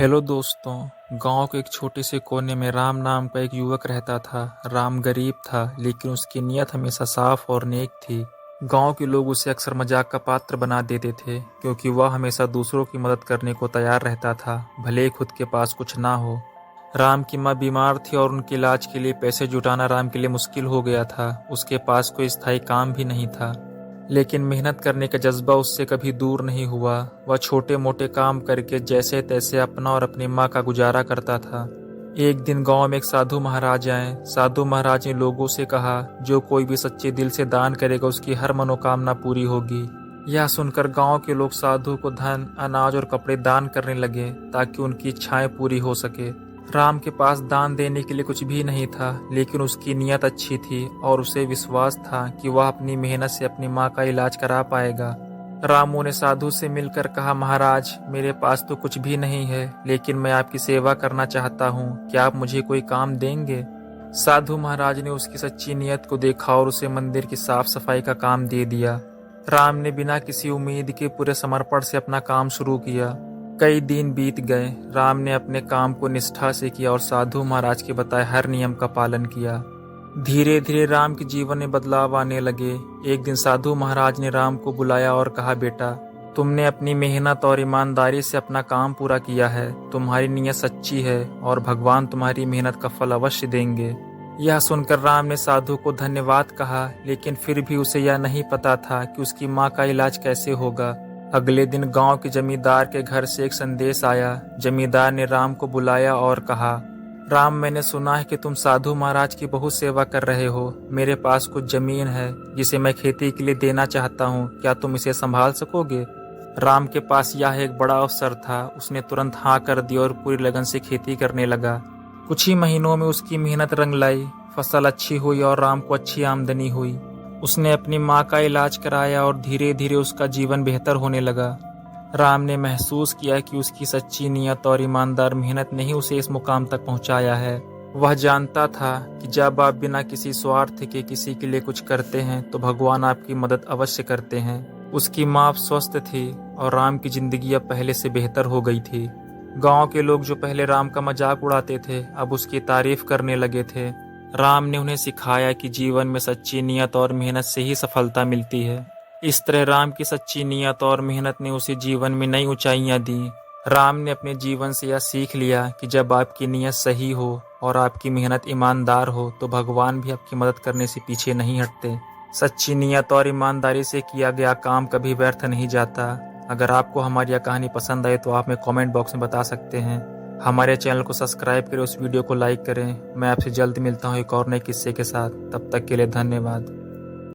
Hello दोस्तों। गांव के एक छोटे से कोने में राम नाम का एक युवक रहता था। राम गरीब था, लेकिन उसकी नीयत हमेशा साफ और नेक थी। गांव के लोग उसे अक्सर मजाक का पात्र बना देते थे, क्योंकि वह हमेशा दूसरों की मदद करने को तैयार रहता था, भले ही खुद के पास कुछ ना हो। राम की माँ बीमार थी और उनके इलाज के लिए पैसे जुटाना राम के लिए मुश्किल हो गया था। उसके पास कोई स्थायी काम भी नहीं था, लेकिन मेहनत करने का जज्बा उससे कभी दूर नहीं हुआ। वह छोटे मोटे काम करके जैसे तैसे अपना और अपनी माँ का गुजारा करता था। एक दिन गांव में एक साधु महाराज आए। साधु महाराज ने लोगों से कहा, जो कोई भी सच्चे दिल से दान करेगा उसकी हर मनोकामना पूरी होगी। यह सुनकर गांव के लोग साधु को धन, अनाज और कपड़े दान करने लगे, ताकि उनकी इच्छाएं पूरी हो सके। राम के पास दान देने के लिए कुछ भी नहीं था, लेकिन उसकी नीयत अच्छी थी और उसे विश्वास था कि वह अपनी मेहनत से अपनी माँ का इलाज करा पाएगा। रामू ने साधु से मिलकर कहा, महाराज, मेरे पास तो कुछ भी नहीं है, लेकिन मैं आपकी सेवा करना चाहता हूँ। क्या आप मुझे कोई काम देंगे? साधु महाराज ने उसकी सच्ची नीयत को देखा और उसे मंदिर की साफ सफाई का काम दे दिया। राम ने बिना किसी उम्मीद के पूरे समर्पण से अपना काम शुरू किया। कई दिन बीत गए। राम ने अपने काम को निष्ठा से किया और साधु महाराज के बताए हर नियम का पालन किया। धीरे धीरे राम के जीवन में बदलाव आने लगे। एक दिन साधु महाराज ने राम को बुलाया और कहा, बेटा, तुमने अपनी मेहनत और ईमानदारी से अपना काम पूरा किया है। तुम्हारी नीयत सच्ची है और भगवान तुम्हारी मेहनत का फल अवश्य देंगे। यह सुनकर राम ने साधु को धन्यवाद कहा, लेकिन फिर भी उसे यह नहीं पता था कि उसकी माँ का इलाज कैसे होगा। अगले दिन गांव के जमींदार के घर से एक संदेश आया। जमींदार ने राम को बुलाया और कहा, राम, मैंने सुना है कि तुम साधु महाराज की बहुत सेवा कर रहे हो। मेरे पास कुछ जमीन है जिसे मैं खेती के लिए देना चाहता हूँ। क्या तुम इसे संभाल सकोगे? राम के पास यह एक बड़ा अवसर था। उसने तुरंत हाँ कर दी और पूरी लगन से खेती करने लगा। कुछ ही महीनों में उसकी मेहनत रंग लाई। फसल अच्छी हुई और राम को अच्छी आमदनी हुई। उसने अपनी माँ का इलाज कराया और धीरे धीरे उसका जीवन बेहतर होने लगा। राम ने महसूस किया कि उसकी सच्ची नीयत और ईमानदार मेहनत ने ही उसे इस मुकाम तक पहुंचाया है। वह जानता था कि जब आप बिना किसी स्वार्थ के किसी के लिए कुछ करते हैं तो भगवान आपकी मदद अवश्य करते हैं। उसकी माँ अब स्वस्थ थी और राम की जिंदगी अब पहले से बेहतर हो गई थी। गांव के लोग जो पहले राम का मजाक उड़ाते थे, अब उसकी तारीफ करने लगे थे। राम ने उन्हें सिखाया कि जीवन में सच्ची नीयत और मेहनत से ही सफलता मिलती है। इस तरह राम की सच्ची नीयत और मेहनत ने उसे जीवन में नई ऊंचाइयां दी। राम ने अपने जीवन से यह सीख लिया कि जब आपकी नीयत सही हो और आपकी मेहनत ईमानदार हो तो भगवान भी आपकी मदद करने से पीछे नहीं हटते। सच्ची नीयत और ईमानदारी से किया गया काम कभी व्यर्थ नहीं जाता। अगर आपको हमारी यह कहानी पसंद आए तो आप हमें कमेंट बॉक्स में बता सकते हैं। हमारे चैनल को सब्सक्राइब करें, उस वीडियो को लाइक करें। मैं आपसे जल्द मिलता हूँ एक और नए किस्से के साथ। तब तक के लिए धन्यवाद।